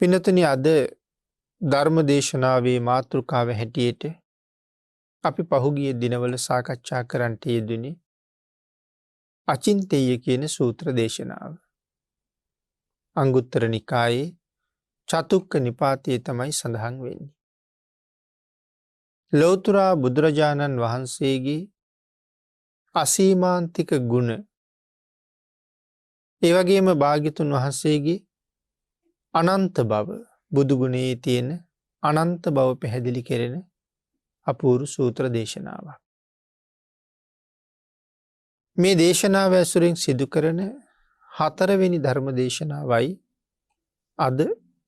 පිනතුනි අද ධර්ම දේශනාවේ මාතෘකාව හැටියට අපි පහුගිය දිනවල සාකච්ඡා කරන්නට යෙදුනේ අචින්තේය කියන සූත්‍ර දේශනාව. අංගුත්තර නිකායේ චතුක්ක නිපාතයේ තමයි සඳහන් වෙන්නේ. ලෞතර බුදුරජාණන් වහන්සේගේ අසීමාන්තික ගුණ, ඒ වගේම භාග්‍යතුන් වහන්සේගේ අනන්ත බව, බුදු ගුණයේ තියෙන අනන්ත බව පැහැදිලි කෙරෙන අපූර්ව සූත්‍ර දේශනාවක්. මේ දේශනාව ඇසුරින් සිදු කරන හතරවෙනි ධර්ම දේශනාවයි අද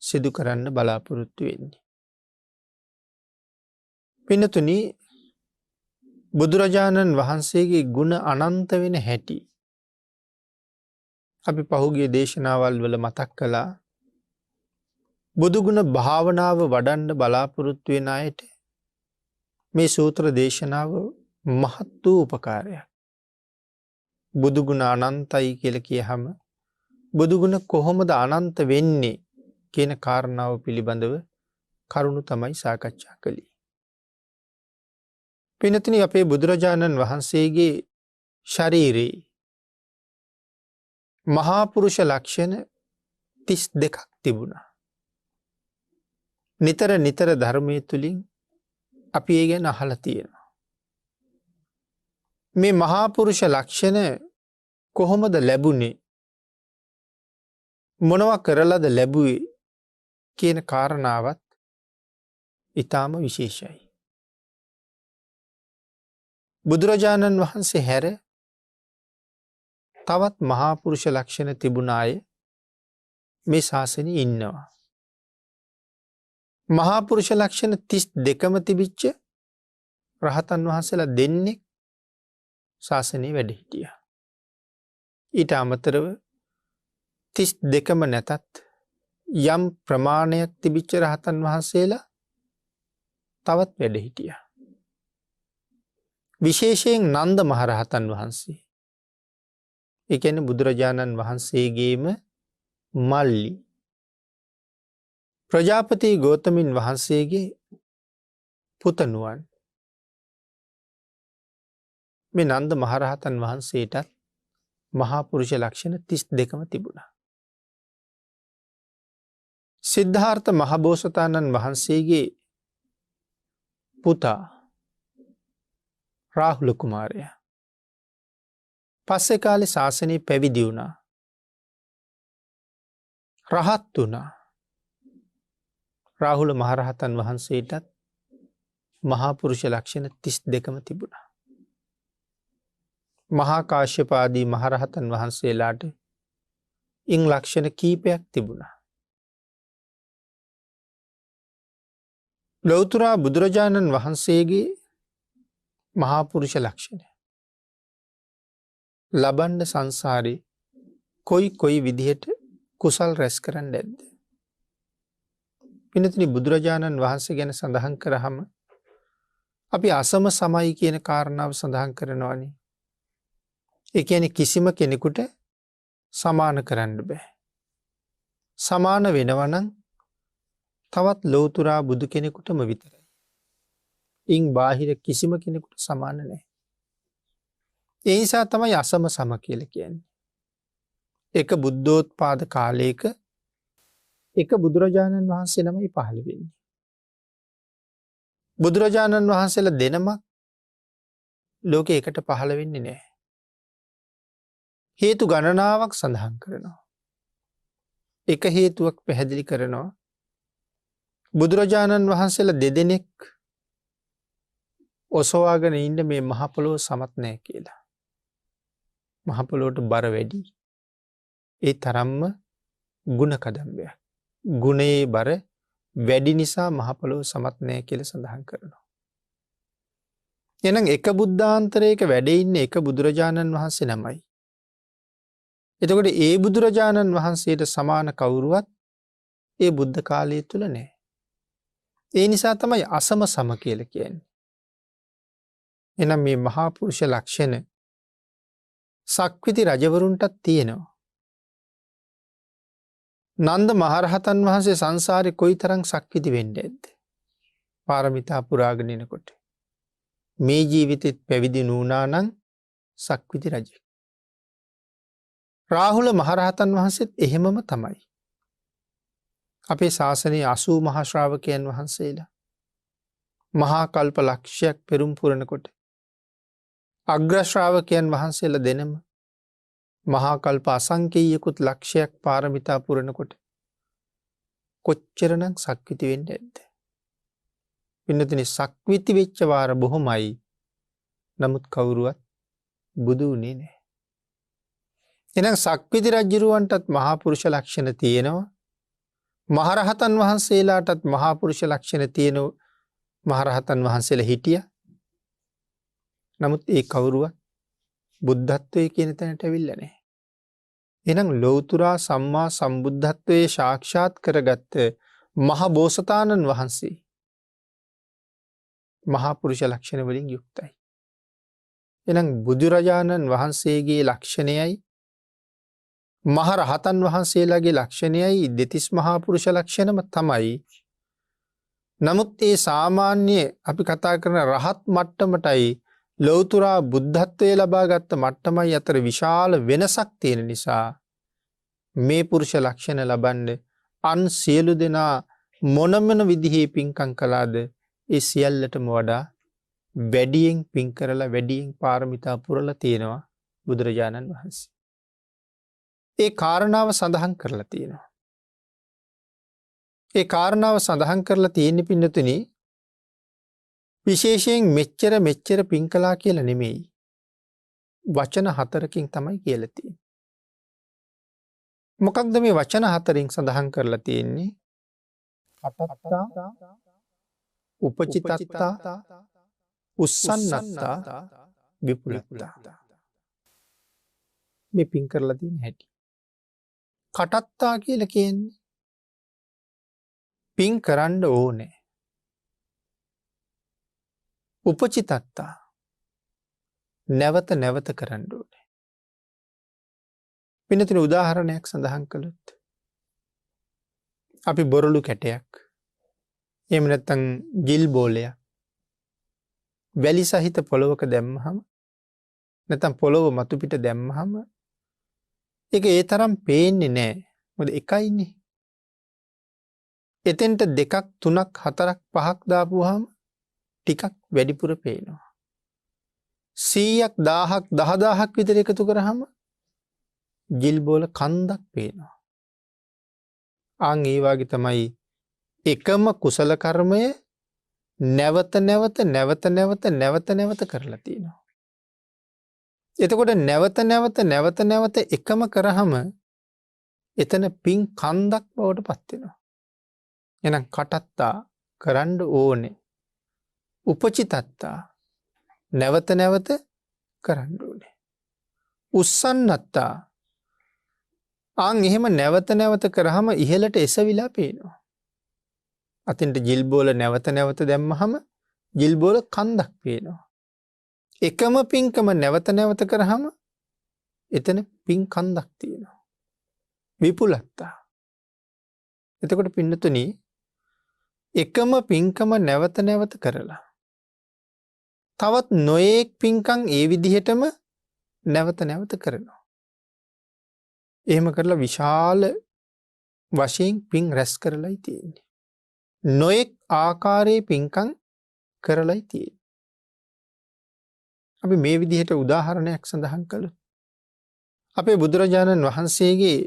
සිදු කරන්න බලාපොරොත්තු වෙන්නේ. පින්නතුනි, බුදුරජාණන් වහන්සේගේ ගුණ අනන්ත වෙන හැටි අපි පහුගිය දේශනාවල් වල මතක් කළා. බුදුගුණ භාවනාව වඩන්න බලාපොරොත්තු වෙන අයට මේ සූත්‍ර දේශනාව මහත් වූ උපකාරයක්. බුදුගුණ අනන්තයි කියලා කියහම බුදුගුණ කොහොමද අනන්ත වෙන්නේ කියන කාරණාව පිළිබඳව කරුණු තමයි සාකච්ඡා කළේ. පින්නතුනි, අපේ බුදුරජාණන් වහන්සේගේ ශරීරයේ මහා පුරුෂ ලක්ෂණ 32ක් තිබුණා. නිතර ධර්මයේ තුලින් අපි ඒ ගැන අහලා තියෙනවා. මේ මහා පුරුෂ ලක්ෂණ කොහොමද ලැබුණේ, මොනවා කරලාද ලැබුවේ කියන කාරණාවත් ඊටාම විශේෂයි. බුදුරජාණන් වහන්සේ හැර තවත් මහා පුරුෂ ලක්ෂණ තිබුණ අය මේ ශාසනයේ ඉන්නවා. මහා පුරුෂ ලක්ෂණ 32ම තිබිච්ච රහතන් වහන්සේලා දෙන්නෙක් ශාසනයේ වැඩ හිටියා. ඊට අමතරව 32ම නැතත් යම් ප්‍රමාණයක් තිබිච්ච රහතන් වහන්සේලා තවත් වැඩ හිටියා. විශේෂයෙන් නන්ද මහරහතන් වහන්සේ, ඒ කියන්නේ බුදුරජාණන් වහන්සේගේම මල්ලි, ප්‍රජාපති ගෞතමින් වහන්සේගේ පුතණුවන්, මේ නන්ද මහරහතන් වහන්සේටත් මහා පුරුෂ ලක්ෂණ 32ම තිබුණා. සිද්ධාර්ථ මහබෝසතාණන් වහන්සේගේ පුතා රාහුල කුමාරයා පස්සේ කාලේ ශාසනය පැවිදි වුණා, රහත් වුණා. රාහුල මහරහතන් වහන්සේටත් මහා පුරුෂ ලක්ෂණ 32ම තිබුණා. මහා කාශ්‍යප ආදී මහරහතන් වහන්සේලාට ඉන් ලක්ෂණ කීපයක් තිබුණා. ලෞතර බුදුරජාණන් වහන්සේගේ මහා පුරුෂ ලක්ෂණ ලබන්න සංසාරේ කොයි විදිහට කුසල් රැස් කරන්න ඇද්ද? පින්නතුනි, බුදුරජාණන් වහන්සේ ගැන සඳහන් කරාම අපි අසම සමයි කියන කාරණාව සඳහන් කරනවානේ. ඒ කියන්නේ කිසිම කෙනෙකුට සමාන කරන්න බෑ. සමාන වෙනවා නම් තවත් ලෞතර බුදු කෙනෙකුටම විතරයි. ඉන් බාහිර කිසිම කෙනෙකුට සමාන නැහැ. ඒ නිසා තමයි අසම සම කියලා කියන්නේ. එක බුද්ධෝත්පාද කාලයක එක බුදුරජාණන් වහන්සේ නමයි පහළ වෙන්නේ. බුදුරජාණන් වහන්සේලා දෙනමක් ලෝකේ එකට පහළ වෙන්නේ නැහැ. හේතු ගණනාවක් සඳහන් කරනවා. එක හේතුවක් පැහැදිලි කරනවා. බුදුරජාණන් වහන්සේලා දෙදෙනෙක් ඔසවාගෙන ඉන්න මේ මහ පොළොව සමත් නැහැ කියලා. මහ පොළොවට බර වැඩි. ඒ තරම්ම ගුණ කදම්බයක්. ගුණයේ බර වැඩි නිසා මහ පොළොව සමත් නැහැ කියලා සඳහන් කරනවා. එහෙනම් එක බුද්ධාන්තරයක වැඩ ඉන්නේ එක බුදුරජාණන් වහන්සේ නමයි. එතකොට ඒ බුදුරජාණන් වහන්සේට සමාන කවුරුවත් ඒ බුද්ධ කාලය තුල නැහැ. ඒ නිසා තමයි අසම සම කියලා කියන්නේ. එහෙනම් මේ මහා පුරුෂ ලක්ෂණ සක්විති රජවරුන්ටත් තියෙනවා. නන්ද මහරහතන් වහන්සේ සංසාරේ කොයිතරම් සක්විති වෙන්නේ නැද්ද? පාරමිතා පුරාගෙන එනකොට. මේ ජීවිතෙත් පැවිදි නුණා නම් සක්විති රජෙක්. රාහුල මහරහතන් වහන්සේත් එහෙමම තමයි. අපේ ශාසනයේ 80 මහා ශ්‍රාවකයන් වහන්සේලා මහා කල්ප ලක්ෂයක් පෙරම් පුරනකොට අග්‍ර ශ්‍රාවකයන් වහන්සේලා දෙනම මහා කල්ප අසංකේයකුත් ලක්ෂයක් පාරමිතා පුරනකොට කොච්චරනම් සක්විති වෙන්නේ නැද්ද? පින්නතුනි සක්විති වෙච්ච වාර බොහොමයි. නමුත් කවුරුවත් බුදු වුණේ නැහැ. එහෙනම් සක්විති රජුරවන්ටත් මහා පුරුෂ ලක්ෂණ තියෙනවා. මහරහතන් වහන්සේලාටත් මහා පුරුෂ ලක්ෂණ තියෙන මහරහතන් වහන්සේලා හිටියා. නමුත් ඒ කවුරුවත් බුද්ධත්වයේ කියන තැනට ඇවිල්ලා නැහැ. එහෙනම් ලෞතුරා සම්මා සම්බුද්ධත්වයේ සාක්ෂාත් කරගත්ත මහ බෝසතාණන් වහන්සේ මහා පුරුෂ ලක්ෂණ වලින් යුක්තයි. එහෙනම් බුදුරජාණන් වහන්සේගේ ලක්ෂණයයි මහ රහතන් වහන්සේලාගේ ලක්ෂණයයි දෙතිස් මහා පුරුෂ ලක්ෂණම තමයි. නමුත් ඒ සාමාන්‍ය අපි කතා කරන රහත් මට්ටමටයි ලෞතුරා බුද්ධත්වයේ ලබාගත් මට්ටමයි අතර විශාල වෙනසක් තියෙන නිසා මේ පුරුෂ ලක්ෂණ ලබන්න අන් සියලු දෙනා මොනමන විදිහේ පින්කම් කළාද ඒ සියල්ලටම වඩා වැඩියෙන් පින් කරලා වැඩියෙන් පාරමිතා පුරලා තියෙනවා බුදුරජාණන් වහන්සේ. ඒ කාරණාව සඳහන් කරලා තියෙනවා. ඒ කාරණාව සඳහන් කරලා තියෙන්නේ පින්නතුනි විශේෂයෙන් මෙච්චර පින් කළා කියලා නෙමෙයි. වචන 4කින් තමයි කියලා තියෙන්නේ. මොකක්ද මේ වචන 4න් සඳහන් කරලා තියෙන්නේ? අටත්තා, උපචිතත්තා, උස්සන්නත්තා, විපුලත්තා. මේ පින් කරලා තියෙන හැටි. කටත්තා කියලා කියන්නේ පින් කරන්න ඕනේ. උපචිතත්තා නැවත නැවත කරන්න ඕනේ. පින්නතුනි උදාහරණයක් සඳහන් කළොත් අපි බොරළු කැටයක් එහෙම නැත්නම් ජිල් බෝලයක් වැලි සහිත පොළවක දැම්මහම නැත්නම් පොළව මතු පිට දැම්මහම ඒක ඒ තරම් පේන්නේ නැහැ. මොකද එකයිනේ. එතෙන්ට 2ක් 3ක් 4ක් 5ක් දාපුවාම ටිකක් වැඩිපුර පේනවා. 100ක් 1000ක් 10000ක් විතර එකතු කරාම ජිල් බෝල කන්දක් පේනවා. ආන් ඒ වගේ තමයි එකම කුසල කර්මය නැවත නැවත කරලා තියෙනවා. එතකොට නැවත නැවත එකම කරාම එතන පින් කන්දක් බවට පත් වෙනවා. එහෙනම් කටත්තා කරන්න ඕනේ. උපචිතත්තා නැවත නැවත කරන්න ඕනේ. උස්සන්නත්තා ආන් එහෙම නැවත නැවත කරාම ඉහළට එසවිලා පේනවා. අතින්ට ජිල් බෝල නැවත නැවත දැම්මහම ජිල් බෝල කන්දක් පේනවා. එකම පින්කම නැවත නැවත කරාම එතන පින් කන්දක් තියෙනවා. විපුලත්තා. එතකොට පින්නතුනි එකම පින්කම නැවත නැවත කරලා තවත් නොයේක් පින්කම් ඒ විදිහටම නැවත නැවත කරනවා. එහෙම කරලා විශාල වශයෙන් පින් රැස් කරලායි තියෙන්නේ. නොයෙක් ආකාරයේ පින්කම් කරලායි තියෙන්නේ. අපි මේ විදිහට උදාහරණයක් සඳහන් කළොත් අපේ බුදුරජාණන් වහන්සේගේ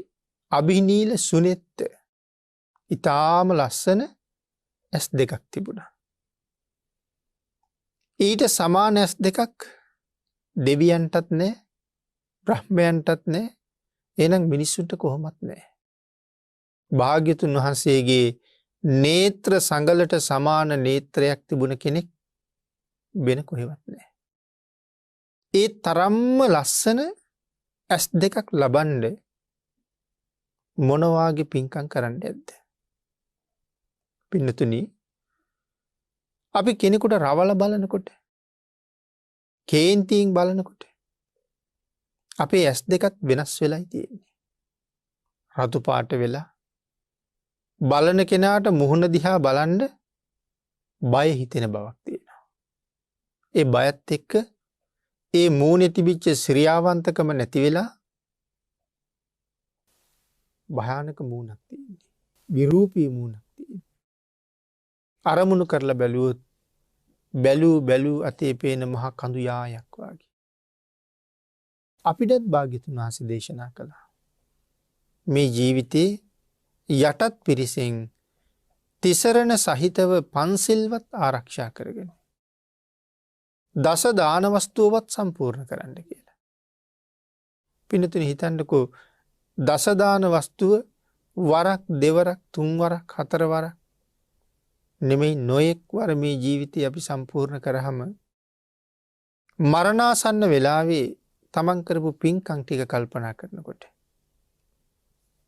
අභිනීල සුනෙත්ත ඊටාම ලස්සන S2ක් තිබුණා. ඊට සමාන S2ක් දෙවියන්ටත් නැහැ, බ්‍රහ්මයන්ටත් නැහැ, එහෙනම් මිනිස්සුන්ට කොහොමත් නැහැ. භාග්‍යතුන් වහන්සේගේ නේත්‍ර සංගලට සමාන නේත්‍රයක් තිබුණ කෙනෙක් වෙන කොහෙවත් නැහැ. ඒ තරම්ම ලස්සන S2ක් ලබන්න මොන වාගේ පින්කම් කරන්න ඇද්ද? පින්නතුනි අපි කෙනෙකුට රවල බලනකොට කේන්තියෙන් බලනකොට අපේ S2ත් වෙනස් වෙලයි තියෙන්නේ. රතු පාට වෙලා බලන කෙනාට මුහුණ දිහා බලන්න බය හිතෙන බවක් තියෙනවා. ඒ බයත් එක්ක ඒ මූණේ තිබිච්ච ශ්‍රියාවන්තකම නැති වෙලා භයානක මූණක් තියෙන්නේ. විරූපී මූණක් තියෙන්නේ. අරමුණු කරලා බැලුවොත් බැලූ අතේ පේන මහා කඳු යායක් වගේ. අපිටත් භාග්‍යතුන් වහන්සේ දේශනා කළා. මේ ජීවිතේ යටත් පිරිසෙන් තිසරණ සහිතව පන්සිල්වත් ආරක්ෂා කරගෙන දස දාන වස්තුවවත් සම්පූර්ණ කරන්න කියලා. පිනතුනි හිතන්නකෝ දස දාන වස්තුව වරක් දෙවරක් තුන්වරක් හතරවරක් නෙමෙයි නොයෙක් වර මේ ජීවිතය අපි සම්පූර්ණ කරාම මරණාසන්න වෙලාවේ තමන් කරපු පින්කම් ටික කල්පනා කරනකොට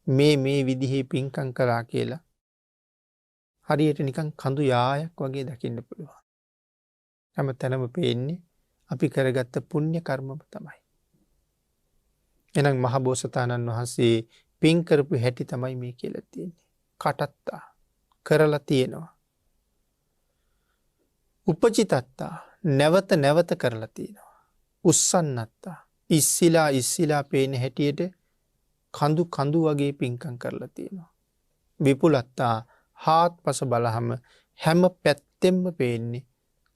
මේ විදිහේ පින්කම් කළා කියලා හරියට නිකන් කඳු යායක් වගේ දකින්න පුළුවන්. හැම තැනම පේන්නේ අපි කරගත්ත පුණ්‍ය කර්මම තමයි. එහෙනම් මහ බෝසතාණන් වහන්සේ පින් කරපු හැටි තමයි මේ කියලා තියෙන්නේ. කටත්තා කරලා තියෙනවා. උපචිතත්තා නැවත නැවත කරලා තියෙනවා. උස්සන්නත්තා ඉස්සිලා පේන හැටියට කඳු වගේ පින්කම් කරලා තියෙනවා. විපුලත්තා හාත්පස බලහම හැම පැත්තෙම පේන්නේ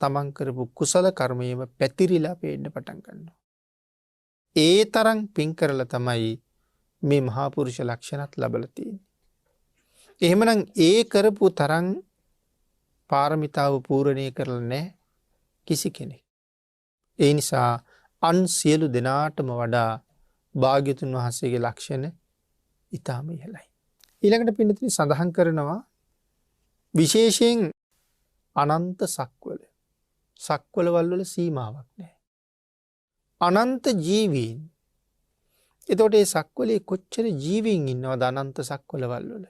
තමන් කරපු කුසල කර්මයේම පැතිරිලා පේන්න පටන් ගන්නවා. ඒ තරම් පින් කරලා තමයි මේ මහා පුරුෂ ලක්ෂණත් ලැබලා තියෙන්නේ. එහෙමනම් ඒ කරපු තරම් පාරමිතාව පූර්ණේ කරලා නැහැ කිසි කෙනෙක්. ඒ නිසා අන් සියලු දෙනාටම වඩා භාග්‍යතුන් වහන්සේගේ ලක්ෂණ ඊටම ඉහළයි. ඊළඟට පින්නතුනි සඳහන් කරනවා විශේෂයෙන් අනන්ත සක්වලවල් වල සීමාවක් නැහැ. අනන්ත ජීවීන්. එතකොට මේ සක්වලේ කොච්චර ජීවීන් ඉන්නවද අනන්ත සක්වලවල් වල?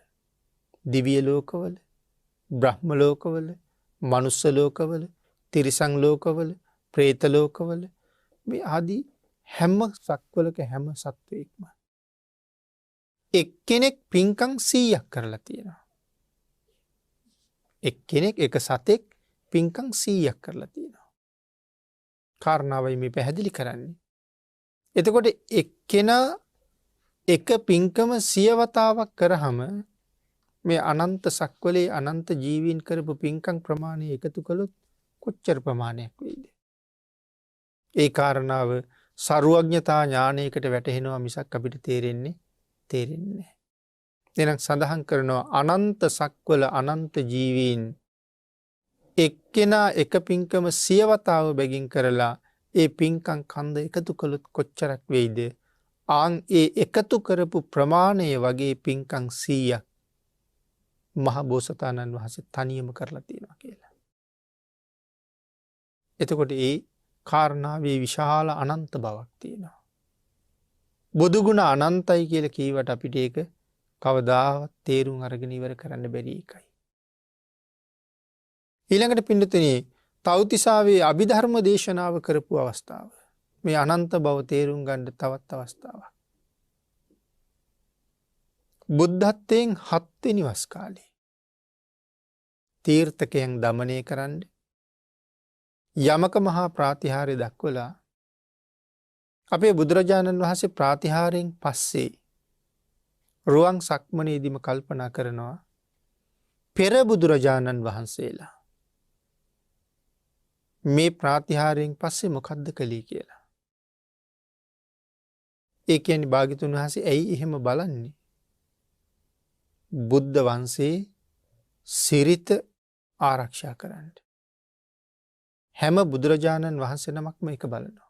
දිව්‍ය ලෝකවල, බ්‍රහ්ම ලෝකවල, මනුස්ස ලෝකවල, තිරිසන් ලෝකවල, പ്രേත ලෝකවල මේ ආදී හැම සක්වලක හැම සත්වයක්ම එක්කෙනෙක් පින්කම් 100ක් කරලා තියෙනවා. එක්කෙනෙක් එක සතෙක් පින්කම් 100ක් කරලා තියෙනවා. කාරණාවයි මේ පැහැදිලි කරන්නේ. එතකොට එක්කෙනා එක පින්කම 100 වතාවක් කරාම මේ අනන්ත සක්වලේ අනන්ත ජීවීන් කරපු පින්කම් ප්‍රමාණය එකතු කළොත් කොච්චර ප්‍රමාණයක් වෙයිද? ඒ කාරණාව සර්වඥතා ඥානයකට වැටහෙනවා මිසක් අපිට තේරෙන්නේ නැහැ. එහෙනම් සඳහන් කරනවා අනන්ත සක්වල අනන්ත ජීවීන් එක්කෙනා එක පින්කම 100 වතාව බැගින් කරලා ඒ පින්කම් කන්ද එකතු කළොත් කොච්චරක් වෙයිද? ආන් ඒ එකතු කරපු ප්‍රමාණය වගේ පින්කම් 100ක් මහ බෝසතාණන් වහන්සේ තනියම කරලා තියෙනවා කියලා. එතකොට ඒ කාරණාවේ විශාල අනන්ත බවක් තියෙනවා. බුදු ගුණ අනන්තයි කියලා කීවට අපිට ඒක කවදාවත් තේරුම් අරගෙන ඉවර කරන්න බැරි එකයි. ඊළඟට පින්නතුනි තව්තිසාවේ අභිධර්ම දේශනාව කරපු අවස්ථාව. මේ අනන්ත බව තේරුම් ගන්න තවත් අවස්ථාවක්. බුද්ධත්වයෙන් 7 වෙනි වස් කාලේ තීර්ථකයන් দমনය කරන්න යමක මහා ප්‍රාතිහාර්ය දක්වලා අපේ බුදුරජාණන් වහන්සේ ප්‍රාතිහාර්යෙන් පස්සේ රුවන් සක්මනේදීම කල්පනා කරනවා පෙර බුදුරජාණන් වහන්සේලා මේ ප්‍රාතිහාර්යෙන් පස්සේ මොකද්ද කළේ කියලා. ඒ කියන්නේ භාග්‍යතුන් වහන්සේ ඇයි එහෙම බලන්නේ? බුද්ධ වංශේ සිරිත ආරක්ෂා කරන්න. හැම බුදුරජාණන් වහන්සේ නමක්ම එක බලනවා.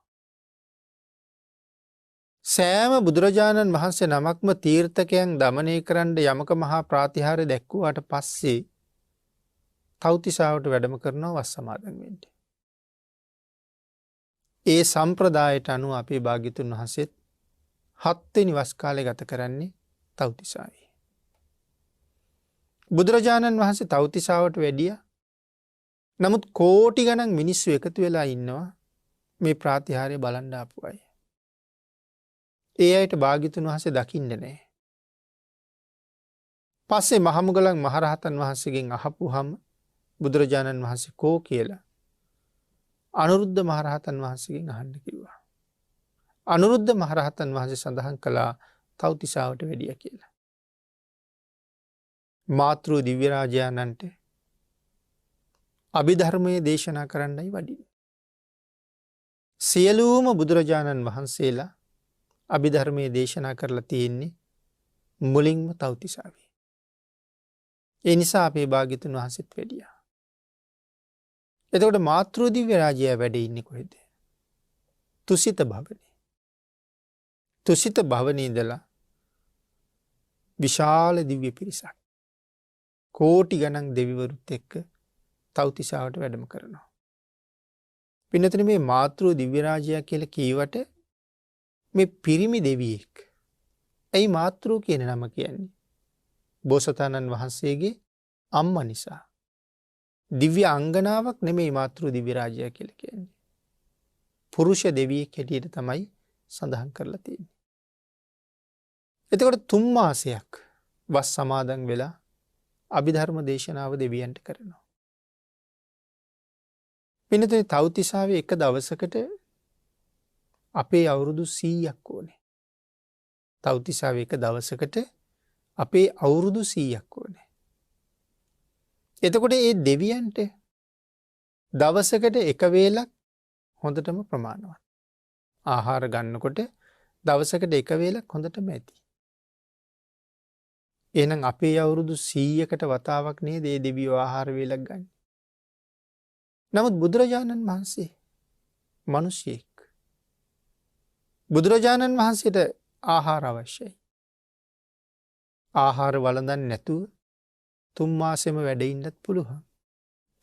සෑම බුදුරජාණන් වහන්සේ නමක්ම තීර්ථකයන් দমনය කරන්න යමක මහා ප්‍රාතිහාර්ය දැක්වුවාට පස්සේ තව්තිසාවට වැඩම කරනවා වස් සමාදන් වෙන්න. ඒ සම්ප්‍රදායට අනුව අපේ භාග්‍යතුන් වහන්සේත් 7 වෙනි වස් කාලේ ගත කරන්නේ තව්තිසාවේ. බුදුරජාණන් වහන්සේ තව්තිසාවට වැඩියා. නමුත් කෝටි ගණන් මිනිස්සු එකතු වෙලා ඉන්නවා මේ ප්‍රාතිහාර්ය බලන්න ආපු අය. ඒ අයට භාග්‍යතුන් වහන්සේ දකින්න නැහැ. පස්සේ මහමුගලන් මහරහතන් වහන්සේගෙන් අහපුහම බුදුරජාණන් වහන්සේ කෝ කියලා අනුරුද්ධ මහරහතන් වහන්සේගෙන් අහන්න කිව්වා. අනුරුද්ධ මහරහතන් වහන්සේ සඳහන් කළා තව්තිසාවට වැඩිය කියලා. මාතෘ දිව්‍ය රාජයාණන්ට අභිධර්මයේ දේශනා කරන්නයි වඩින්නේ. සියලුම බුදුරජාණන් වහන්සේලා අභිධර්මයේ දේශනා කරලා තියෙන්නේ මුලින්ම තව්තිසාවේ. ඒ නිසා අපේ භාග්‍යතුන් වහන්සේත් වැඩියා. එතකොට මාතෘ දිව්‍ය රාජයා වැඩ ඉන්නේ කොහෙද? තුසිත භවනේ. තුසිත භවනේ ඉඳලා විශාල දිව්‍ය පිරිසක් කෝටි ගණන් දෙවිවරුත් එක්ක තව්තිසාවට වැඩම කරනවා. පින්නතනේ මේ මාතෘ දිව්‍ය රාජයා කියලා කීවට මේ පිරිමි දෙවියෙක්. ඇයි මාතෘ කියන නම කියන්නේ? බෝසතාණන් වහන්සේගේ අම්මා නිසා. දිව්‍ය අංගනාවක් නෙමෙයි මාතෘ දිව්‍ය රාජයා කියලා කියන්නේ. පුරුෂ දෙවියෙක් හැටියට තමයි සඳහන් කරලා තියෙන්නේ. එතකොට 3 මාසයක් වස් සමාදන් වෙලා අභිධර්ම දේශනාව දෙවියන්ට කරනවා. පින්නතේ තව්තිසාවේ එක දවසකට අපේ අවුරුදු 100ක් ඕනේ. තව්තිසාවේ එක දවසකට අපේ අවුරුදු 100ක් ඕනේ. එතකොට ඒ දෙවියන්ට දවසකට එක වේලක් හොඳටම ප්‍රමාණවත්. ආහාර ගන්නකොට දවසකට එක වේලක් හොඳටම ඇති. එහෙනම් අපේ අවුරුදු 100කට වතාවක් නේද මේ දෙවියෝ ආහාර වේලක් ගන්න. නමුත් බුදුරජාණන් වහන්සේ මිනිසෙක්. බුදුරජාණන් වහන්සේට ආහාර අවශ්‍යයි. ආහාර වළඳන්නේ නැතුව 3 මාසෙම වැඩ ඉන්නත් පුළුවන්.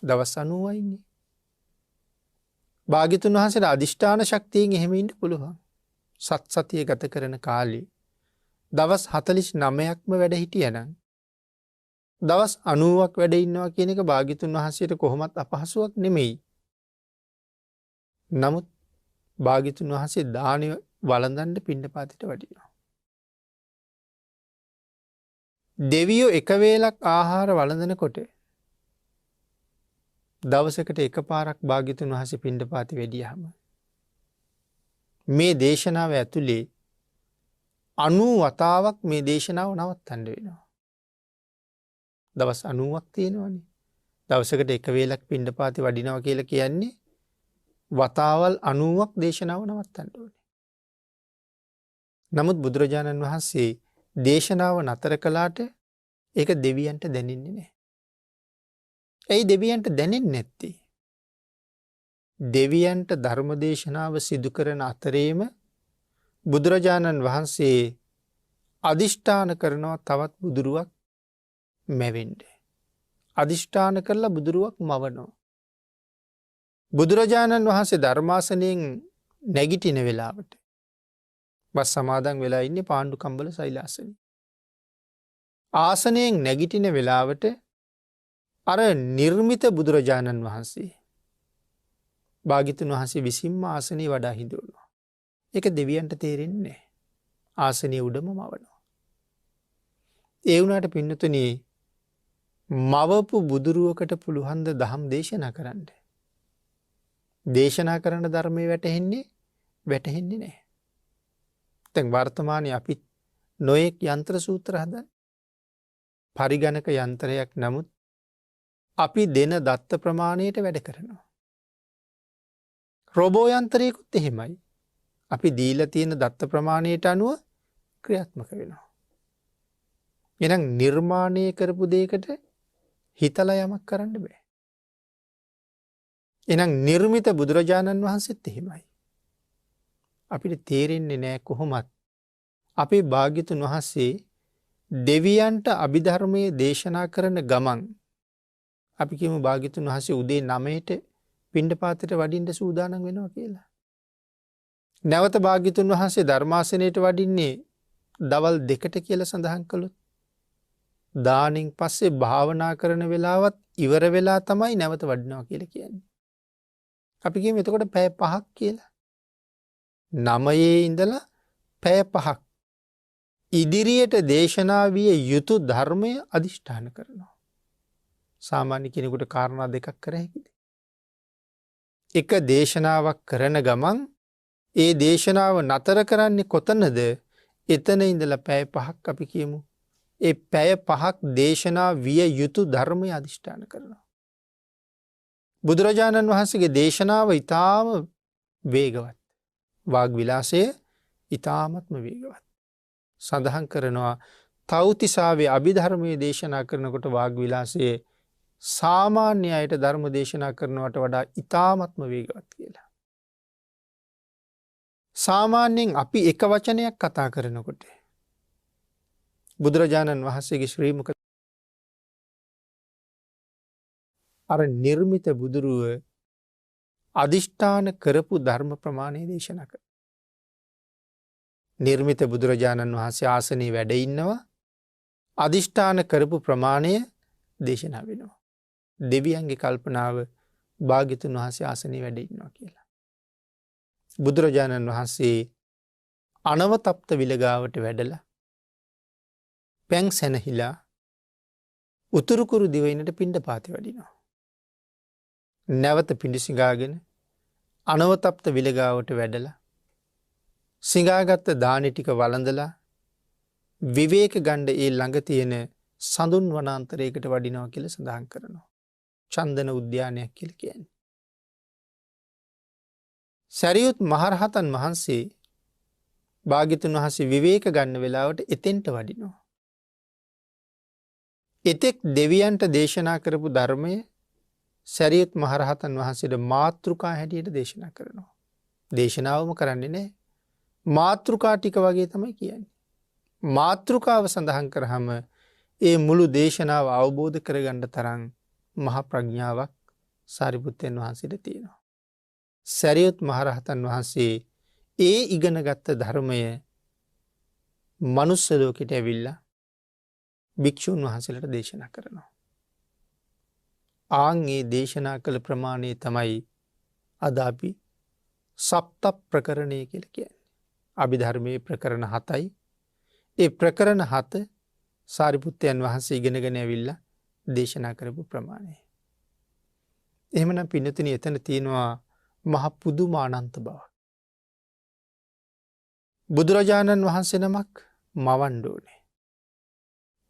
දවස් 90යි ඉන්නේ. භාග්‍යතුන් වහන්සේට අදිෂ්ඨාන ශක්තියෙන් එහෙම ඉන්න පුළුවන්. සතිය ගත කරන කාලේ දවස් 49ක්ම වැඩ හිටියනම් දවස් 90ක් වැඩ ඉන්නවා කියන එක භාග්‍යතුන් වහන්සේට කොහොමත් අපහසුයක් නෙමෙයි. නමුත් භාග්‍යතුන් වහන්සේ දානි වළඳන්න පිණ්ඩපාතයට වඩිනවා. දෙවියෝ එක වේලක් ආහාර වළඳනකොට දවසකට එකපාරක් භාග්‍යතුන් වහන්සේ පිණ්ඩපාතෙ වැඩියහම මේ දේශනාව ඇතුලේ 90 වතාවක් මේ දේශනාව නවත්තන්න වෙනවා. දවස් 90ක් තියෙනවනේ. දවසකට එක වේලක් පිණ්ඩපාතෙ වඩිනවා කියලා කියන්නේ වතාවල් 90ක් දේශනාව නවත්තන්න ඕනේ. නමුත් බුදුරජාණන් වහන්සේ දේශනාව නතර කළාට ඒක දෙවියන්ට දැනෙන්නේ නැහැ. ඇයි දෙවියන්ට දැනෙන්නේ නැත්තේ? දෙවියන්ට ධර්ම දේශනාව සිදු කරන අතරේම බුදුරජාණන් වහන්සේ අදිෂ්ඨාන කරනවා තවත් බුදුරුවක් මැවෙන්න. අදිෂ්ඨාන කරලා බුදුරුවක් මවනවා. බුදුරජාණන් වහන්සේ ධර්මාසනයෙන් නැගිටින වෙලාවට වස් සමාදන් වෙලා ඉන්නේ පාණ්ඩු කම්බල සෛලාසනේ. ආසනයෙන් නැගිටින වෙලාවට අර නිර්මිත බුදුරජාණන් වහන්සේ භාග්‍යතුන් වහන්සේ විසින්ම ආසනේ වඩා හිඳවනවා. ඒක දෙවියන්ට තේරෙන්නේ නැහැ. ආසනේ උඩම මවනවා. ඒ වුණාට පින්නතුනි මවපු බුදුරුවකට පුළුවන් ද ධම් දේශනා කරන්න. දේශනා කරන ධර්මයේ වැටහෙන්නේ නැහැ. දැන් වර්තමානයේ අපි නොයෙක් යන්ත්‍ර සූත්‍ර හදන පරිගණක යන්ත්‍රයක් නමුත් අපි දෙන දත්ත ප්‍රමාණයට වැඩ කරනවා. රොබෝ යන්ත්‍රයකුත් එහෙමයි. අපි දීලා තියෙන දත්ත ප්‍රමාණයට අනුව ක්‍රියාත්මක වෙනවා. එහෙනම් නිර්මාණය කරපු දෙයකට හිතලා යමක් කරන්න බෑ. එහෙනම් නිර්මිත බුදුරජාණන් වහන්සේත් එහෙමයි. අපිට තේරෙන්නේ නැහැ කොහොමත් අපේ භාග්‍යතුන් වහන්සේ දෙවියන්ට අභිධර්මයේ දේශනා කරන ගමන් අපි කියමු භාග්‍යතුන් වහන්සේ උදේ 9ට පිණ්ඩපාතයට වඩින්න සූදානම් වෙනවා කියලා. නැවත භාග්‍යතුන් වහන්සේ ධර්මාසනයට වඩින්නේ දවල් 2ට කියලා සඳහන් කළොත් දානින් පස්සේ භාවනා කරන වෙලාවත් ඉවර වෙලා තමයි නැවත වඩිනවා කියලා කියන්නේ. අපි කියමු එතකොට පැය 5ක් කියලා. 9 ඉඳලා පැය 5ක් ඉදිරියට දේශනා විය යුතු ධර්මය අධිෂ්ඨාන කරනවා. සාමාන්‍ය කෙනෙකුට කාරණා දෙකක් කර හැකිද? එක දේශනාවක් කරන ගමන් ඒ දේශනාව නතර කරන්නේ කොතනද? එතන ඉඳලා පැය 5ක් අපි කියමු. ඒ පැය 5ක් දේශනා විය යුතු ධර්මය අධිෂ්ඨාන කරනවා. බුදුරජාණන් වහන්සේගේ දේශනාව ඊටාම වේගවත්. වාග් විලාසය ඊටාමත්ම වේගවත්. සඳහන් කරනවා තව්තිසාවේ අභිධර්මයේ දේශනා කරනකොට වාග් විලාසයේ සාමාන්‍ය අයට ධර්ම දේශනා කරනවට වඩා ඊටාමත්ම වේගවත් කියලා. සාමාන්‍යයෙන් අපි එක වචනයක් කතා කරනකොට බුදුරජාණන් වහන්සේගේ ශ්‍රී මුඛ අර නිර්මිත බුදුරුව අදිෂ්ඨාන කරපු ධර්ම ප්‍රමාණය දේශනා කර. නිර්මිත බුදුරජාණන් වහන්සේ ආසනයේ වැඩ ඉන්නවා. අදිෂ්ඨාන කරපු ප්‍රමාණය දේශනා වෙනවා. දෙවියන්ගේ කල්පනාව භාග්‍යතුන් වහන්සේ ආසනයේ වැඩ ඉන්නවා කියලා. බුදුරජාණන් වහන්සේ අනවතප්ත විලගාවට වැඩලා පැන් සැනහිලා උතුරුකුරු දිවයිනට පිණ්ඩපාතේ වඩිනවා. නැවත පිඬු සිඟාගෙන අනවතප්ත විලගාවට වැඩලා සිඟාගත්ත දානි ටික වළඳලා විවේක ගණ්ඩ ඒ ළඟ තියෙන සඳුන් වනාන්තරයකට වඩිනවා කියලා සඳහන් කරනවා. චන්දන උද්‍යානයක් කියලා කියන්නේ. සරියුත් මහරහතන් වහන්සේ භාග්‍යතුන් වහන්සේ විවේක ගන්න වෙලාවට එතෙන්ට වඩිනවා. එතෙක් දෙවියන්ට දේශනා කරපු ධර්මය සරියුත් මහරහතන් වහන්සේට මාතෘකා හැටියට දේශනා කරනවා. දේශනාවම කරන්නේ නැහැ. මාතෘකා ටික වගේ තමයි කියන්නේ. මාතෘකාව සඳහන් කරාම ඒ මුළු දේශනාව අවබෝධ කරගන්න තරම් මහ ප්‍රඥාවක් සාරිපුත්තයන් වහන්සේට තියෙනවා. සරියුත් මහරහතන් වහන්සේ ඒ ඉගෙනගත්ත ධර්මය මනුස්ස ලෝකෙට ඇවිල්ලා භික්ෂුන් වහන්සේලාට දේශනා කරනවා. ආන්ගේ දේශනා කළ ප්‍රමාණය තමයි අද අපි සප්ත ප්‍රකරණය කියලා කියන්නේ. අභිධර්මයේ ප්‍රකරණ 7යි. ඒ ප්‍රකරණ 7 සාරිපුත්තයන් වහන්සේ ඉගෙනගෙන ඇවිල්ලා දේශනා කරපු ප්‍රමාණය. එහෙමනම් පින්නතුනි එතන තියෙනවා මහ පුදුම අනන්ත බවක්. බුදුරජාණන් වහන්සේ නමක් මවන්න ඕනේ.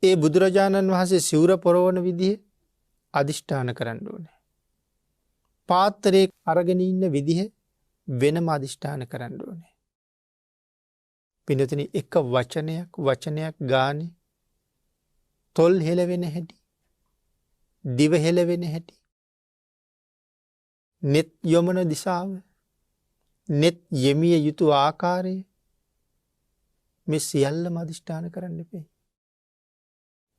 ඒ බුදුරජාණන් වහන්සේ සිවුර පොරවන විදිහ අදිෂ්ඨාන කරන්න ඕනේ. පාත්‍රයේ අරගෙන ඉන්න විදිහ වෙනම අදිෂ්ඨාන කරන්න ඕනේ. පින්නතුනි එක වචනයක් ගානේ තොල් හෙලවෙන හැටි, දිව හෙලවෙන හැටි, net යොමන දිශාව, net යෙමිය යුතු ආකාරය මේ සියල්ලම අදිෂ්ඨාන කරන්න එපේ.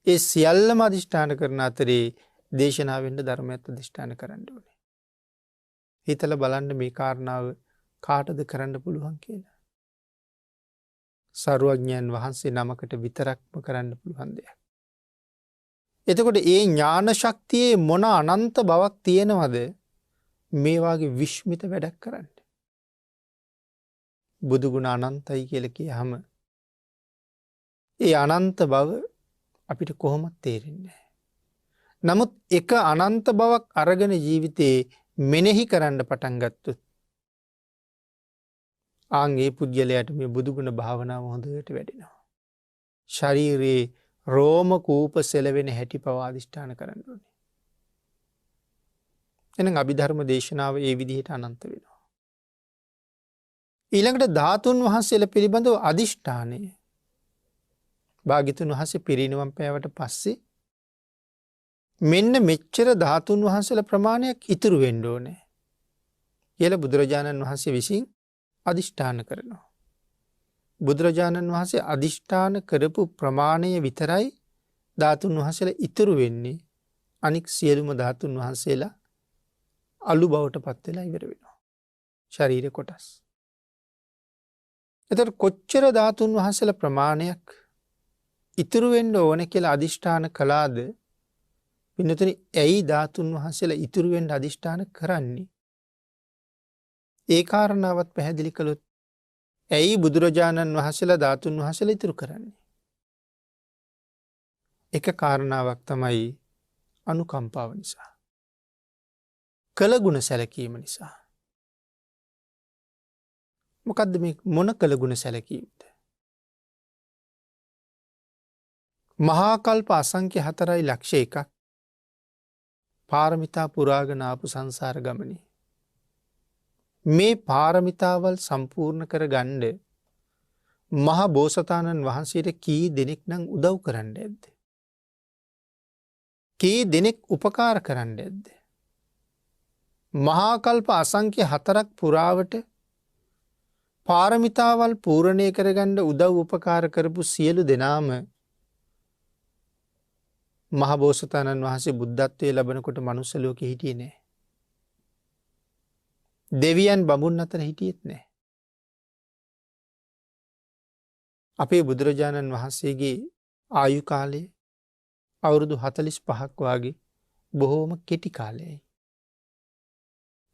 ඒ සියල්ලම අදිෂ්ඨාන කරන අතරේ දේශනාවෙන්ද ධර්මයත් අධිෂ්ඨාන කරන්න ඕනේ. හිතලා බලන්න මේ කාරණාව කාටද කරන්න පුළුවන් කියලා. සරුවඥයන් වහන්සේ නමකට විතරක්ම කරන්න පුළුවන් දෙයක්. එතකොට ඒ ඥාන ශක්තියේ මොන අනන්ත බවක් තියෙනවද මේ වාගේ විශ්මිත වැඩක් කරන්න. බුදු ගුණ අනන්තයි කියලා කියහම ඒ අනන්ත බව අපිට කොහොමද තේරෙන්නේ නැහැ. නමුත් එක අනන්ත බවක් අරගෙන ජීවිතේ මෙනෙහි කරන්න පටන් ගත්තොත් ආන්ගේ පුද්ගලයාට මේ බුදුගුණ භාවනාව හොඳට වැඩෙනවා. ශරීරයේ රෝම කූප සෙලවෙන හැටි පවා අධිෂ්ඨාන කරන්න ඕනේ. එහෙනම් අභිධර්ම දේශනාව ඒ විදිහට අනන්ත වෙනවා. ඊළඟට ධාතුන් වහන්සේලා පිළිබඳව අධිෂ්ඨානය භාග්‍යතුන් වහන්සේ පිරිනිවන් පෑවට පස්සේ මෙන්න මෙච්චර ධාතුන් වහන්සේලා ප්‍රමාණයක් ඉතුරු වෙන්න ඕනේ කියලා බුදුරජාණන් වහන්සේ විසින් අධිෂ්ඨාන කරනවා. බුදුරජාණන් වහන්සේ අධිෂ්ඨාන කරපු ප්‍රමාණය විතරයි ධාතුන් වහන්සේලා ඉතුරු වෙන්නේ. අනික් සියලුම ධාතුන් වහන්සේලා අලු බවට පත් වෙලා ඉවර වෙනවා. ශරීර කොටස්. එතකොට කොච්චර ධාතුන් වහන්සේලා ප්‍රමාණයක් ඉතුරු වෙන්න ඕන කියලා අධිෂ්ඨාන කළාද? පින්නතුනි ඇයි ධාතුන් වහන්සේලා ඉතුරු වෙන්න අධිෂ්ඨාන කරන්නේ? ඒ කාරණාවත් පැහැදිලි කළොත් ඇයි බුදුරජාණන් වහන්සේලා ධාතුන් වහන්සේලා ඉතුරු කරන්නේ? එක කාරණාවක් තමයි අනුකම්පාව නිසා. කළ ගුණ සැලකීම නිසා. මොකද්ද මේ මොන කළ ගුණ සැලකීමද? මහා කල්ප අසංඛ්‍ය 4.1 පාරමිතා පුරාගෙන ආපු සංසාර ගමනේ මේ පාරමිතාවල් සම්පූර්ණ කර ගන්න මහා බෝසතාණන් වහන්සේට කී දෙනෙක් නම් උදව් කරන්න ඇද්ද? කී දෙනෙක් උපකාර කරන්න ඇද්ද? මහා කල්ප අසංඛ්‍ය 4ක් පුරාවට පාරමිතාවල් පූර්ණේ කරගන්න උදව් උපකාර කරපු සියලු දෙනාම මහා බෝසතාණන් වහන්සේ බුද්ධත්වයේ ලැබනකොට මනුස්ස ලෝකෙ හිටියේ නෑ. දෙවියන් බඹුන් අතර හිටියෙත් නෑ. අපේ බුදුරජාණන් වහන්සේගේ ආයු කාලය අවුරුදු 45ක් වාගේ බොහෝම කෙටි කාලයයි.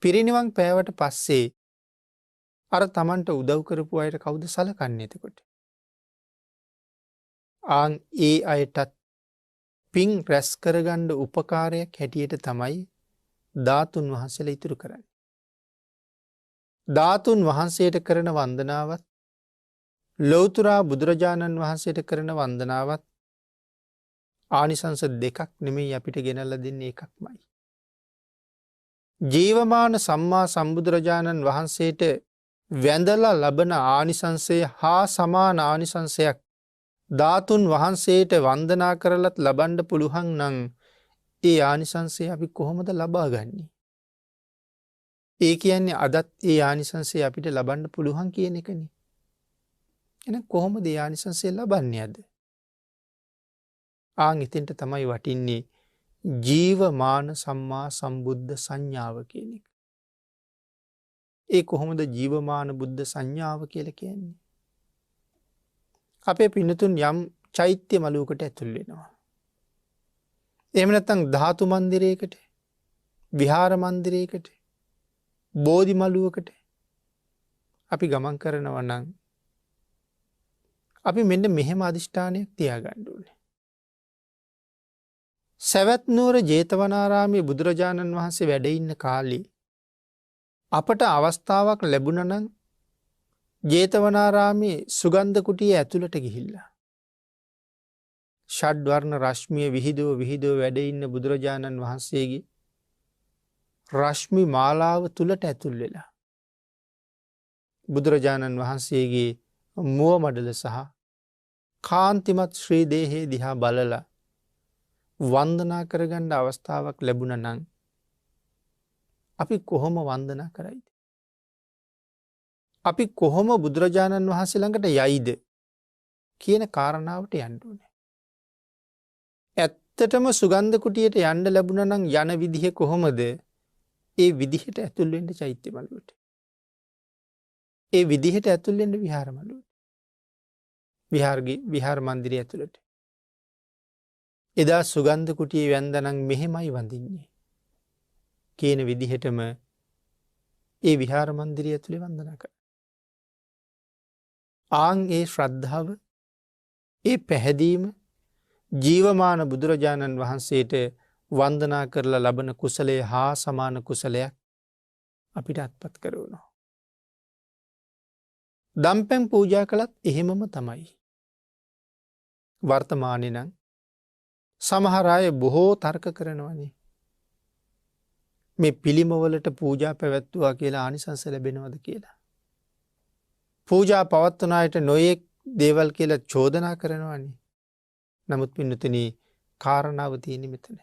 පිරිනිවන් පෑවට පස්සේ අර තමන්ට උදව් කරපු අයට කවුද සලකන්නේ එතකොට? ආන් ඒ අයටත් පින් රැස් කරගන්න උපකාරයක් හැටියට තමයි ධාතුන් වහන්සේලා ඉතුරු කරන්නේ. ධාතුන් වහන්සේට කරන වන්දනාවත් ලෞතුරා බුදුරජාණන් වහන්සේට කරන වන්දනාවත් ආනිසංස දෙකක් නෙමෙයි අපිට ගෙනල්ලා දෙන්නේ එකක්මයි. ජීවමාන සම්මා සම්බුදුරජාණන් වහන්සේට වැඳලා ලබන ආනිසංසය හා සමාන ආනිසංසයක් ධාතුන් වහන්සේට වන්දනා කරලත් ලබන්න පුළුවන් නම් ඒ ආනිසංසය අපි කොහොමද ලබා ගන්නේ? ඒ කියන්නේ අදත් ඒ ආනිසංසය අපිට ලබන්න පුළුවන් කියන එකනේ. එහෙනම් කොහොමද ඒ ආනිසංසය ලබන්නේ අද? ආන් ඉතින්ට තමයි වටින්නේ ජීවමාන සම්මා සම්බුද්ධ සංඥාව කියන එක. ඒ කොහොමද ජීවමාන බුද්ධ සංඥාව කියලා කියන්නේ? අපේ පින්නතුන් යම් චෛත්‍ය මළුවකට ඇතුල් වෙනවා. එහෙම නැත්නම් ධාතු මන්දිරයකට, විහාර මන්දිරයකට, බෝධි මළුවකට අපි ගමන් කරනවා නම් අපි මෙන්න මෙහෙම අදිෂ්ඨානයක් තියාගන්න ඕනේ. සවැත් නුවර ජේතවනාරාමයේ බුදුරජාණන් වහන්සේ වැඩ ඉන්න කාලේ අපට අවස්ථාවක් ලැබුණා නම් ජේතවනාරාමේ සුගන්ධ කුටියේ ඇතුළට ගිහිල්ලා ෂඩ්වර්ණ රශ්මිය විහිදුව වැඩ ඉන්න බුදුරජාණන් වහන්සේගේ රශ්මි මාලාව තුලට ඇතුල් වෙලා බුදුරජාණන් වහන්සේගේ මුව මඩල සහ කාන්තිමත් ශ්‍රී දේහය දිහා බලලා වන්දනා කරගන්න අවස්ථාවක් ලැබුණා නම් අපි කොහොම වන්දනා කරයිද? අපි කොහොම බුදුරජාණන් වහන්සේ ළඟට යයිද කියන කාරණාවට යන්න ඕනේ. ඇත්තටම සුගන්ධ කුටියට යන්න ලැබුණා නම් යන විදිහ කොහොමද? ඒ විදිහට ඇතුල් වෙන්න චෛත්‍ය මළුවට. ඒ විදිහට ඇතුල් වෙන්න විහාර මළුවට. විහාර මන්දිරය ඇතුළට. එදා සුගන්ධ කුටියේ වැන්දනම් මෙහෙමයි වඳින්නේ කියන විදිහටම ඒ විහාර මන්දිරය ඇතුලේ වන්දනා කරා. ආන් ඒ ශ්‍රද්ධාව, ඒ පැහැදීම ජීවමාන බුදුරජාණන් වහන්සේට වන්දනා කරලා ලබන කුසලයේ හා සමාන කුසලයක් අපිට අත්පත් කරවනවා. දම්පැන් පූජා කළත් එහෙමම තමයි. වර්තමානයේ නම් සමහර අය බොහෝ තර්ක කරනවානේ. මේ පිළිමවලට පූජා පැවැත්වුවා කියලා ආනිසංස ලැබෙනවද කියලා. පූජා පවත්වන අයට නොයෙක් දේවල් කියලා චෝදනා කරනවානේ. නමුත් පින්නතුනි කාරණාව තියෙන්නේ මෙතන.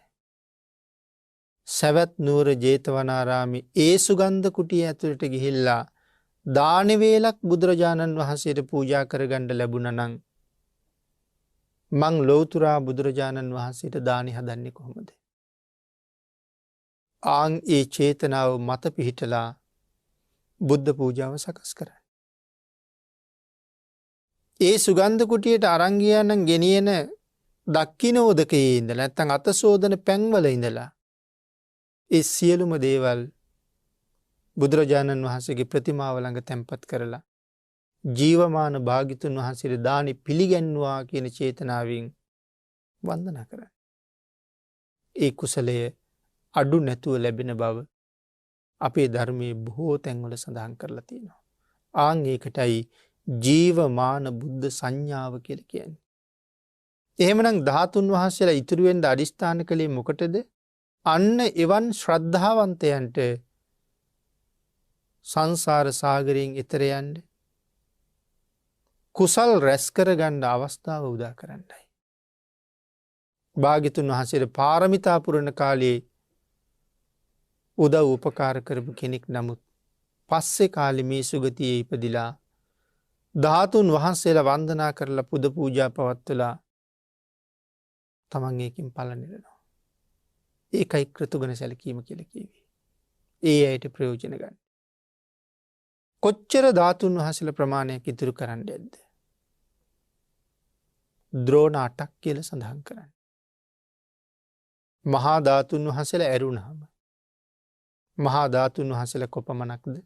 සවැත් නුවර ජේතවනාරාමේ ඒ සුගන්ධ කුටිය ඇතුළට ගිහිල්ලා දාන වේලක් බුදුරජාණන් වහන්සේට පූජා කරගන්න ලැබුණා නම් මං ලෞතුරා බුදුරජාණන් වහන්සේට දානි හදන්නේ කොහොමද? ආන් ඒ චේතනාව මත පිහිටලා බුද්ධ පූජාව සකස් කරන්න. ඒ සුගන්ධ කුටියට අරන් ගියා නම් ගෙනියන දක්ඛිනෝදකයේ ඉඳලා නැත්නම් අතසෝදන පැන්වල ඉඳලා ඒ සියලුම දේවල් බුදුරජාණන් වහන්සේගේ ප්‍රතිමාව ළඟ තැන්පත් කරලා ජීවමාන භාග්‍යතුන් වහන්සේට දානි පිළිගන්නවා කියන චේතනාවෙන් වන්දනා කරන්නේ. ඒ කුසලය අඩු නැතුව ලැබෙන බව අපේ ධර්මයේ බොහෝ තැන්වල සඳහන් කරලා තියෙනවා. ආන් ඒකටයි ජීවමාන බුද්ධ සංඥාව කියලා කියන්නේ. එහෙමනම් ධාතුන් වහන්සේලා ඉතුරු වෙන්න අදිස්ථාන කළේ මොකටද? අන්න එවන් ශ්‍රද්ධාවන්තයන්ට සංසාර සාගරයෙන් එතර යන්න කුසල් රැස් කරගන්න අවස්ථාව උදා කරන්නයි. භාග්‍යතුන් වහන්සේට පාරමිතා පුරන කාලයේ උදව් උපකාර කරපු කෙනෙක් නමුත් පස්සේ කාලේ මේ සුගතියේ ඉපදිලා ධාතුන් වහන්සේලා වන්දනා කරලා පුද පූජා පවත්වලා තමන් ඒකින් ඵල නෙලනවා. ඒකයි ක්‍රතුගුණ සැලකීම කියලා කිව්වේ. ඒ අයට ප්‍රයෝජන ගන්න. කොච්චර ධාතුන් වහන්සේලා ප්‍රමාණයක් ඉතුරු කරන්න ඇද්ද? ද්‍රෝණ 8ක් කියලා සඳහන් කරන්නේ. මහා ධාතුන් වහන්සේලා ඇරුණාම මහා ධාතුන් වහන්සේලා කොපමණක්ද?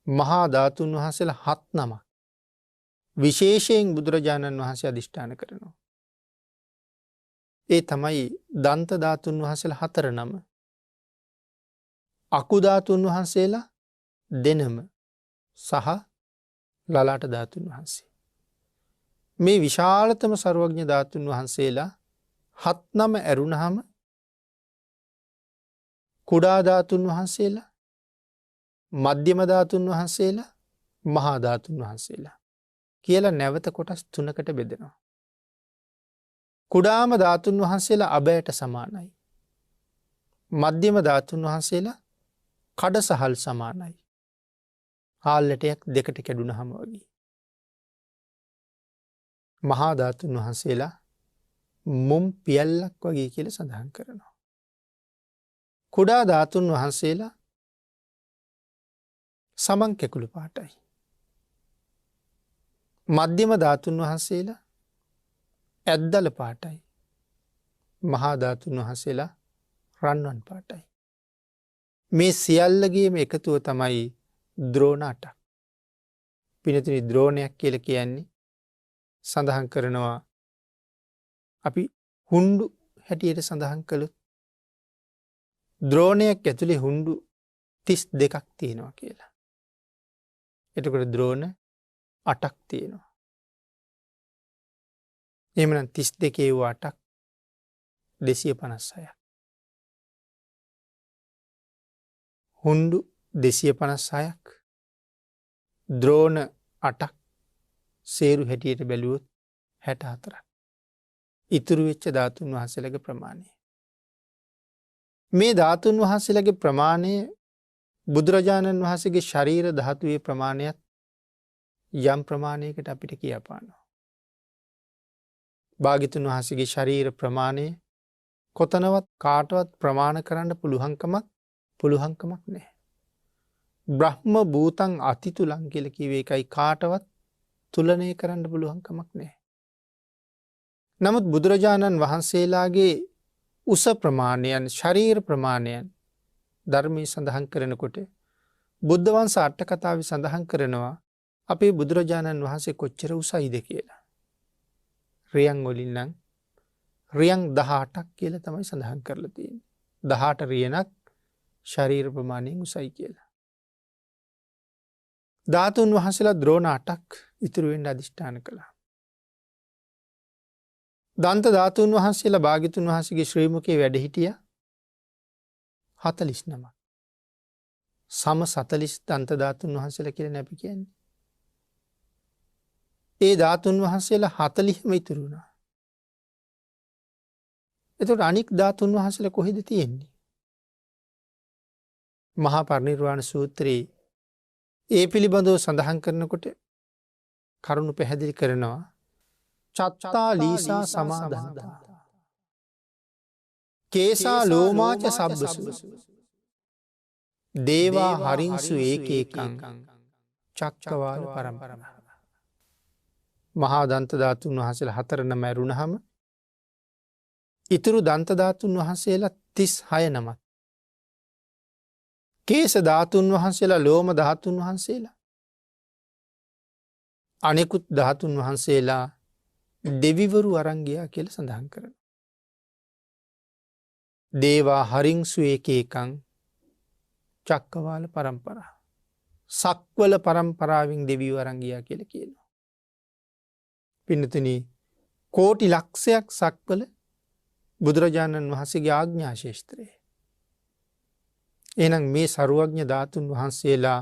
මහා ධාතුන් වහන්සේලා 7 නමක් විශේෂයෙන් බුදුරජාණන් වහන්සේ අධිෂ්ඨාන කරනවා. ඒ තමයි දන්ත ධාතුන් වහන්සේලා 4 නම, අකු ධාතුන් වහන්සේලා 2 සහ ලලාට ධාතුන් වහන්සේ. මේ විශාලතම සර්වඥ ධාතුන් වහන්සේලා 7 නම ඇරුණාම කුඩා ධාතුන් වහන්සේලා, මධ්‍යම ධාතුන් වහන්සේලා, මහා ධාතුන් වහන්සේලා කියලා නැවත කොටස් 3කට බෙදෙනවා. කුඩාම ධාතුන් වහන්සේලා අබයට සමානයි. මධ්‍යම ධාතුන් වහන්සේලා කඩසහල් සමානයි. හාල්ලටයක් දෙකට කැඩුනහම වගේ. මහා ධාතුන් වහන්සේලා මුම් පියල්ලක් වගේ කියලා සඳහන් කරනවා. කුඩා ධාතුන් වහන්සේලා සමන් කෙකුළු පාටයි. මධ්‍යම ධාතුන් වහන්සේලා ඇද්දල පාටයි. මහා ධාතුන් වහන්සේලා රන්වන් පාටයි. මේ සියල්ලගේම එකතුව තමයි ද්‍රෝණ 8ක්. පිනතුනි ද්‍රෝණයක් කියලා කියන්නේ සඳහන් කරනවා අපි හුණ්ඩු හැටියට සඳහන් කළොත් ද්‍රෝණයක් ඇතුලේ හුණ්ඩු 32ක් තියෙනවා කියලා. එතකොට ද්‍රෝණ 8ක් තියෙනවා. එහෙමනම් 32 8ක් 256ක්. හුණ්ඩු 256ක් ද්‍රෝණ 8ක් සේරු හැටියට බැලුවොත් 64ක්. ඉතුරු වෙච්ච ධාතුන් වහන්සේලාගේ ප්‍රමාණය. මේ ධාතුන් වහන්සේලාගේ ප්‍රමාණය බුදුරජාණන් වහන්සේගේ ශරීර ධාතුවේ ප්‍රමාණයත් යම් ප්‍රමාණයකට අපිට කියපානවා. භාග්‍යතුන් වහන්සේගේ ශරීර ප්‍රමාණය කොතනවත් කාටවත් ප්‍රමාණ කරන්න පුළුවන්කමක් නැහැ. බ්‍රහ්ම භූතං අතිතුලං කියලා කිව්වේ ඒකයි කාටවත් තුලනය කරන්න පුළුවන්කමක් නැහැ. නමුත් බුදුරජාණන් වහන්සේලාගේ උස ප්‍රමාණයන් ශරීර ප්‍රමාණයන් ධර්මයේ සඳහන් කරනකොට බුද්ධ වංශ අට කතාවේ සඳහන් කරනවා අපේ බුදුරජාණන් වහන්සේ කොච්චර උසයිද කියලා. රියන් වලින් නම් රියන් 18ක් කියලා තමයි සඳහන් කරලා තියෙන්නේ. 18 රියනක් ශරීර ප්‍රමාණයෙන් උසයි කියලා. ධාතුන් වහන්සේලා ද්‍රෝණ 8ක් ඉතුරු වෙන්න අදිෂ්ඨාන කළා. දන්ත ධාතුන් වහන්සේලා භාග්‍යතුන් වහන්සේගේ ශ්‍රී මුඛයේ වැඩ හිටියා 49ක්. සම 40 දන්ත ධාතුන් වහන්සේලා කියලා අපි කියන්නේ. ඒ ධාතුන් වහන්සේලා 40ම ඉතුරු වුණා. එතකොට අනික් ධාතුන් වහන්සේලා කොහෙද තියෙන්නේ? මහා පරිනිර්වාණ සූත්‍රයේ ඒ පිළිබඳව සඳහන් කරනකොට කරුණු පැහැදිලි කරනවා. චත්තා ලීසා සමාදන්තා කේසා ලෝමාච සබ්බසු දේවා හරින්සු ඒකේකං චක්කවාල පරම්පරම. මහා දන්ත ධාතුන් වහන්සේලා 4 නම ඇරුණාම ඉතුරු දන්ත ධාතුන් වහන්සේලා 36 නමක්. කේස ධාතුන් වහන්සේලා ලෝම ධාතුන් වහන්සේලා අනෙකුත් ධාතුන් වහන්සේලා දෙවිවරු අරන් ගියා කියලා සඳහන් කරනවා. දේවා හරින්සු ඒකේකං චක්කවාල පරම්පරා. සක්වල පරම්පරාවෙන් දෙවියෝ අරන් ගියා කියලා කියනවා. පින්නතුනි කෝටි ලක්ෂයක් සක්වල බුදුරජාණන් වහන්සේගේ ආඥා ශේෂ්ත්‍රයේ. එහෙනම් මේ සරුවඥ ධාතුන් වහන්සේලා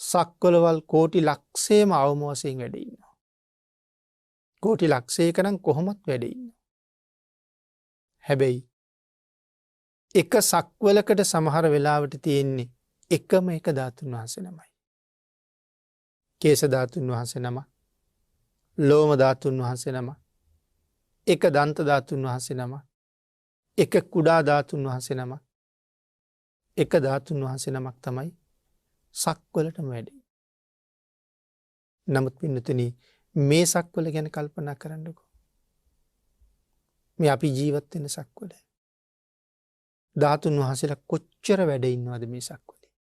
සක්වලවල් කෝටි ලක්ෂයම අවම වශයෙන් වැඩ ඉන්නවා. කෝටි ලක්ෂයක නම් කොහොමත් වැඩ ඉන්නවා. හැබැයි එක සක්වලකට සමහර වෙලාවට තියෙන්නේ එකම එක ධාතුන් වහන්සේ නමයි. කේශ ධාතුන් වහන්සේ නම, ලෝම ධාතුන් වහන්සේ නම, එක දන්ත ධාතුන් වහන්සේ නම, එක කුඩා ධාතුන් වහන්සේ නම, එක ධාතුන් වහන්සේ නමක් තමයි සක්වලටම වැඩි. නමුත් පින්නතුනි මේ සක්වල ගැන කල්පනා කරන්නකෝ. මේ අපි ජීවත් වෙන සක්වල. ධාතුන් වහන්සේලා කොච්චර වැඩ ඉන්නවද මේ සක්වලේ?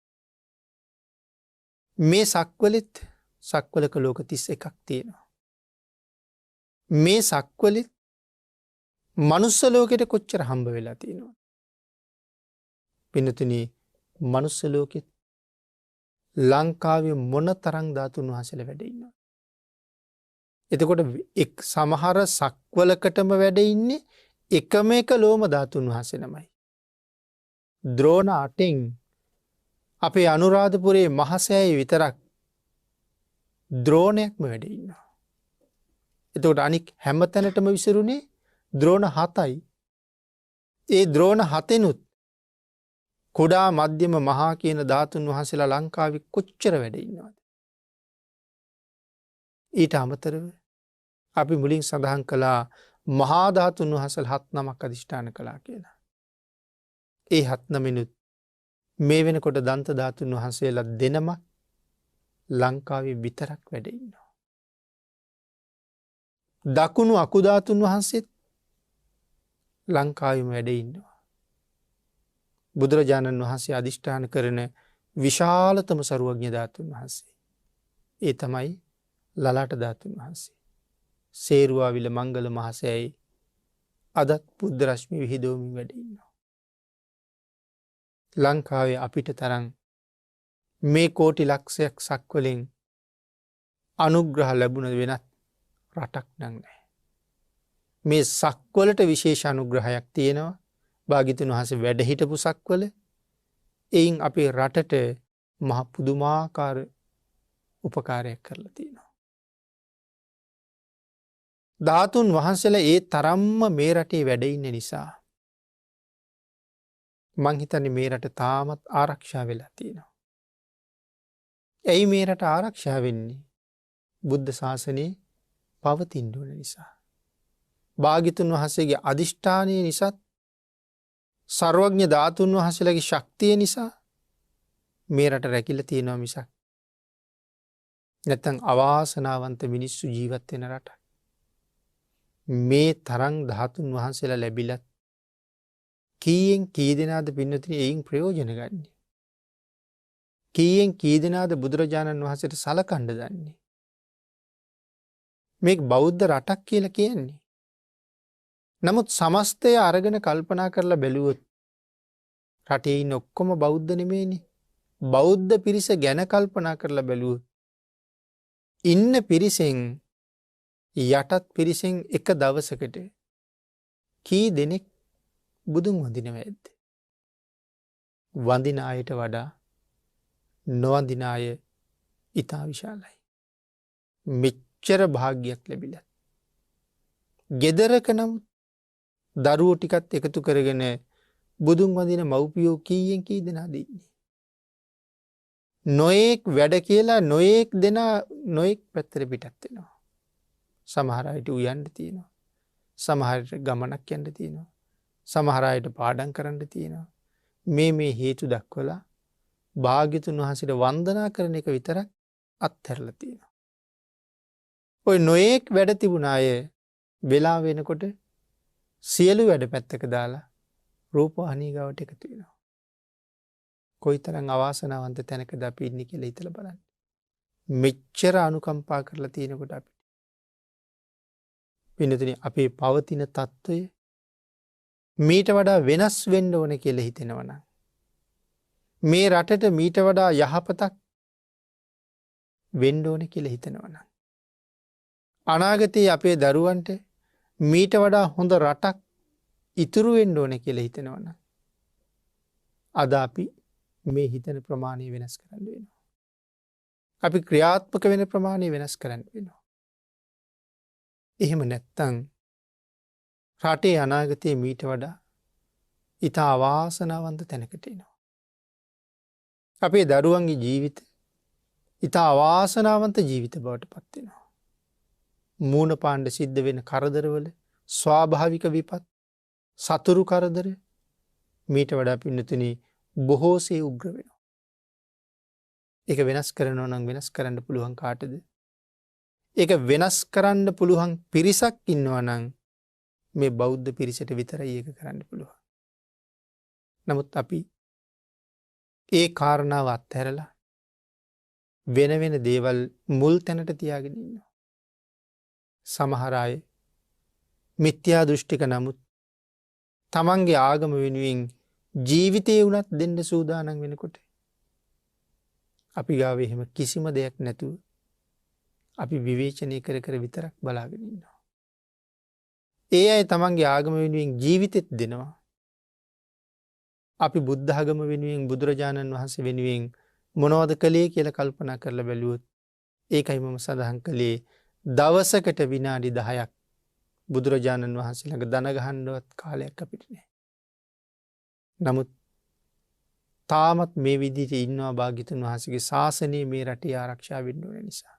මේ සක්වලෙත් සක්වලක ලෝක 31ක් තියෙනවා. මේ සක්වලෙත් මනුස්ස ලෝකෙට කොච්චර හම්බ වෙලා තියෙනවද? පින්නතුනි මනුස්ස ලෝකෙත් ලංකාවේ මොන තරම් ධාතුන් වහන්සේලා වැඩ ඉන්නවද? එතකොට එක් සමහර සක්වලකටම වැඩ ඉන්නේ එකම එක ලෝම ධාතුන් වහන්සේ නමයි. ද්‍රෝණ 8න් අපේ අනුරාධපුරයේ මහසෑය විතරක් ද්‍රෝණයක්ම වැඩ ඉන්නවා. එතකොට අනික් හැම තැනටම විසිරුනේ ද්‍රෝණ 7යි. ඒ ද්‍රෝණ 7ෙනුත් කුඩා මධ්‍යම මහා කියන ධාතුන් වහන්සේලා ලංකාවේ කොච්චර වැඩ ඉන්නවද? ඊට අමතරව අපි මුලින් සඳහන් කළා මහා ධාතුන් වහන්සේලා 7 නමක් අධිෂ්ඨාන කළා කියලා. ඒ 7 නමිනුත් මේ වෙනකොට දන්ත ධාතුන් වහන්සේලා දෙනම ලංකාවේ විතරක් වැඩ ඉන්නවා. දකුණු අකුධාතුන් වහන්සේත් ලංකාවෙම වැඩ ඉන්නවා. බුදුරජාණන් වහන්සේ අධිෂ්ඨාන කරන විශාලතම සරුවඥ ධාතුන් වහන්සේ. ඒ තමයි ලලාට ධාතුන් වහන්සේ. සේරුවාවිල මංගල මහසෑයි අදත් බුද්ධ රශ්මි විහිදවමින් වැඩ ඉන්නවා. ලංකාවේ අපිට තරම් මේ කෝටි ලක්ෂයක් සක්වලින් අනුග්‍රහ ලැබුණ වෙනත් රටක් නම් නැහැ. මේ සක්වලට විශේෂ අනුග්‍රහයක් තියෙනවා. භාග්‍යවතුන් වහන්සේ වැඩ හිටපු සක්වල. එයින් අපේ රටට මහ පුදුමාකාර උපකාරයක් කරලා තියෙනවා. ධාතුන් වහන්සේලා ඒ තරම්ම මේ රටේ වැඩ ඉන්න නිසා මං හිතන්නේ මේ රට තාමත් ආරක්ෂා වෙලා තියෙනවා. ඇයි මේ රට ආරක්ෂා වෙන්නේ? බුද්ධ ශාසනයේ පවතින්න ඕන නිසා. භාග්‍යවතුන් වහන්සේගේ අධිෂ්ඨානය නිසා, සර්වඥ ධාතුන් වහන්සේලාගේ ශක්තිය නිසා මේ රට රැකිලා තියෙනවා මිසක් නැත්තම් අවාසනාවන්ත මිනිස්සු ජීවත් වෙන රටක්. මේ තරම් ධාතුන් වහන්සේලා ලැබිලත් කීයෙන් කී දෙනාද පින්නතුනි එයින් ප්‍රයෝජන ගන්නේ? කීයෙන් කී දෙනාද බුදුරජාණන් වහන්සේට සලකන්න දන්නේ? මේක බෞද්ධ රටක් කියලා කියන්නේ. නමුත් සමස්තය අරගෙන කල්පනා කරලා බැලුවොත් රටේ ඉන්න ඔක්කොම බෞද්ධ නෙමෙයිනේ. බෞද්ධ පිරිස ගැන කල්පනා කරලා බැලුවොත් ඉන්න පිරිසෙන් යටත් පිරිසෙන් එක දවසකට කී දෙනෙක් බුදුන් වඳිනව ඇද්ද? වඳින අයට වඩා නොවඳින අය ඉතා විශාලයි. මෙච්චර භාග්‍යයක් ලැබිලා. ගෙදරක නම් දරුවෝ ටිකත් එකතු කරගෙන බුදුන් වඳින මව්පියෝ කීයෙන් කී දෙනාද ඉන්නේ? නොයෙක් වැඩ කියලා නොයෙක් දෙනා නොයෙක් පැත්තට පිටත් වෙනවා. සමහර අයට උයන්න තියෙනවා. සමහර අයට ගමනක් යන්න තියෙනවා. සමහර අයට පාඩම් කරන්න තියෙනවා. මේ හේතු දක්වලා භාග්‍යවතුන් වහන්සේට වන්දනා කරන එක විතරක් අත්හැරලා තියෙනවා. ඔය නොයෙක් වැඩ තිබුණ අය වෙලා වෙනකොට සියලු වැඩ පැත්තක දාලා රූපවාහිනී ගාවට එකතු වෙනවා. කොයිතරම් අවාසනාවන්ත තැනකද අපි ඉන්නේ කියලා හිතලා බලන්න. මෙච්චර අනුකම්පා කරලා තියෙනකොට අපි පින්නතුනි අපේ පවතින තත්ත්වය මීට වඩා වෙනස් වෙන්න ඕන කියලා හිතෙනවා නම් මේ රටට මීට වඩා යහපතක් වෙන්න ඕන කියලා හිතෙනවා නම් අනාගතයේ අපේ දරුවන්ට මීට වඩා හොඳ රටක් ඉතුරු වෙන්න ඕන කියලා හිතෙනවා නම් අද අපි මේ හිතන ප්‍රමාණය වෙනස් කරන්න වෙනවා. අපි ක්‍රියාත්මක වෙන ප්‍රමාණය වෙනස් කරන්න වෙනවා. එහෙම නැත්තම් රටේ අනාගතයේ මීට වඩා ඉතා අවාසනාවන්ත තැනකට එනවා. අපේ දරුවන්ගේ ජීවිත ඉතා අවාසනාවන්ත ජීවිත බවට පත් වෙනවා. මූණ පාණ්ඩ සිද්ධ වෙන කරදරවල ස්වාභාවික විපත් සතුරු කරදර මීට වඩා පින්නතුනි බොහෝසේ උග්‍ර වෙනවා. ඒක වෙනස් කරනවා නම් වෙනස් කරන්න පුළුවන් කාටද? ඒක වෙනස් කරන්න පුළුවන් පිරිසක් ඉන්නවා නම් මේ බෞද්ධ පිරිසට විතරයි ඒක කරන්න පුළුවන්. නමුත් අපි ඒ කාරණාව අත්හැරලා වෙන වෙන දේවල් මුල් තැනට තියාගෙන ඉන්නවා. සමහර අය මිත්‍යා දෘෂ්ටික නමුත් තමන්ගේ ආගම වෙනුවෙන් ජීවිතේ වුණත් දෙන්න සූදානම් වෙනකොට අපි ගාව එහෙම කිසිම දෙයක් නැතුව අපි විවේචනය කර කර විතරක් බලාගෙන ඉන්නවා. ඒ අය තමන්ගේ ආගම වෙනුවෙන් ජීවිතෙත් දෙනවා. අපි බුද්ධ ආගම වෙනුවෙන් බුදුරජාණන් වහන්සේ වෙනුවෙන් මොනවද කළේ කියලා කල්පනා කරලා බැලුවොත් ඒකයි මම සඳහන් කළේ දවසකට විනාඩි 10ක් බුදුරජාණන් වහන්සේ ළඟ දන ගහන්නවත් කාලයක් අපිට නැහැ. නමුත් තාමත් මේ විදිහට ඉන්නවා භාග්‍යතුන් වහන්සේගේ ශාසනය මේ රටේ ආරක්ෂා වෙන්න ඕන නිසා.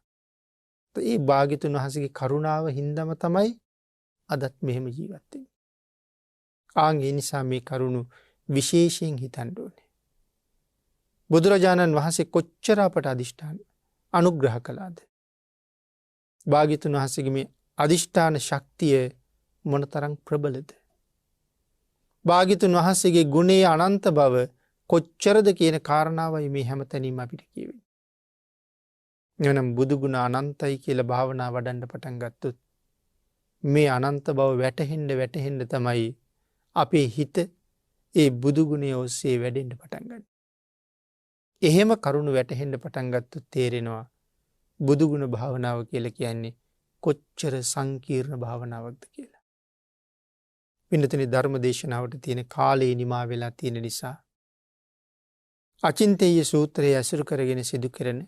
ඒ භාග්‍යතුන් වහන්සේගේ කරුණාව හින්දාම තමයි අදත් මෙහෙම ජීවත් වෙන්නේ. ඒ නිසා මේ කරුණ විශේෂයෙන් හිතන්න ඕනේ. බුදුරජාණන් වහන්සේ කොච්චර අපට අදිෂ්ඨාන අනුග්‍රහ කළාද? භාග්‍යතුන් වහන්සේගේ මේ අදිෂ්ඨාන ශක්තිය මොනතරම් ප්‍රබලද? භාග්‍යතුන් වහන්සේගේ ගුණයේ අනන්ත බව කොච්චරද කියන කාරණාවයි මේ හැමතැනීම අපිට කියවෙන්නේ. එනම් බුදු ගුණ අනන්තයි කියලා භාවනා වඩන්න පටන් ගත්තොත් මේ අනන්ත බව වැටහෙන්න තමයි අපේ හිත ඒ බුදු ගුණය ඔස්සේ වැඩෙන්න පටන් ගන්නේ. එහෙම කරුණු වැටහෙන්න පටන් ගත්තොත් තේරෙනවා බුදු ගුණ භාවනාව කියලා කියන්නේ කොච්චර සංකීර්ණ භාවනාවක්ද කියලා. පින්නතනේ ධර්ම දේශනාවට තියෙන කාලේ නිමා වෙලා තියෙන නිසා අචින්තේය සූත්‍රය ඇසුරු කරගෙන සිදු කරන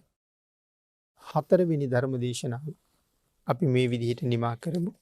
4 වෙනි ධර්ම දේශනාව අපි මේ විදිහට නිමා කරමු.